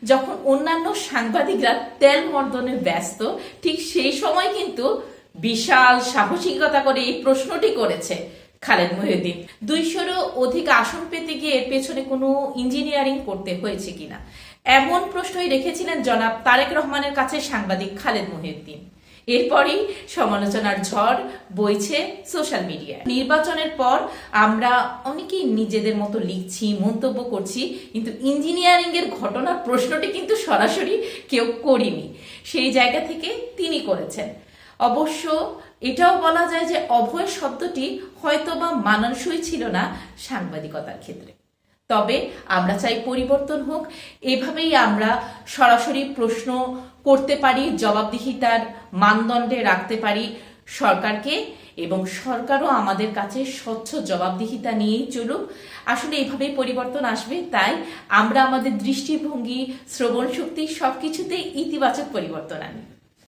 যখন অন্যান্য সাংবাদিকরা তেল মর্দনে ব্যস্ত, ঠিক সেই সময় কিন্তু বিশাল সাহসিকতা করে এই প্রশ্নটি করেছে খালেদ মহিউদ্দিন। 200-রও অধিক আসন পেতে গিয়ে এর পেছনে কোনো ইঞ্জিনিয়ারিং করতে হয়েছে কিনা, এমন প্রশ্নই রেখেছিলেন জনাব তারেক রহমানের কাছে সাংবাদিক খালেদ মহিউদ্দিন। এরপরই সমালোচনার ঝড় বইছে সোশ্যাল মিডিয়ায়। নির্বাচনের পর আমরা অনেকেই নিজেদের মতো লিখছি, মন্তব্য করছি, কিন্তু ইঞ্জিনিয়ারিং এর ঘটনার প্রশ্নটি কিন্তু সরাসরি কেউ করিনি। সেই জায়গা থেকে তিনি করেছেন। অবশ্য এটাও বলা যায় যে অভয় শব্দটি হয়তোবা মানানসই ছিল না সাংবাদিকতার ক্ষেত্রে। তবে আমরা চাই পরিবর্তন হোক, এভাবেই আমরা সরাসরি প্রশ্ন করতে পারি, জবাবদিহিতার মানদণ্ডে রাখতে পারি সরকারকে, এবং সরকারও আমাদের কাছে স্বচ্ছ জবাবদিহিতা নিয়েই চলুক। আসলে এভাবেই পরিবর্তন আসবে। তাই আমরা আমাদের দৃষ্টিভঙ্গি, শ্রবণ শক্তি সবকিছুতেই ইতিবাচক পরিবর্তন আনি।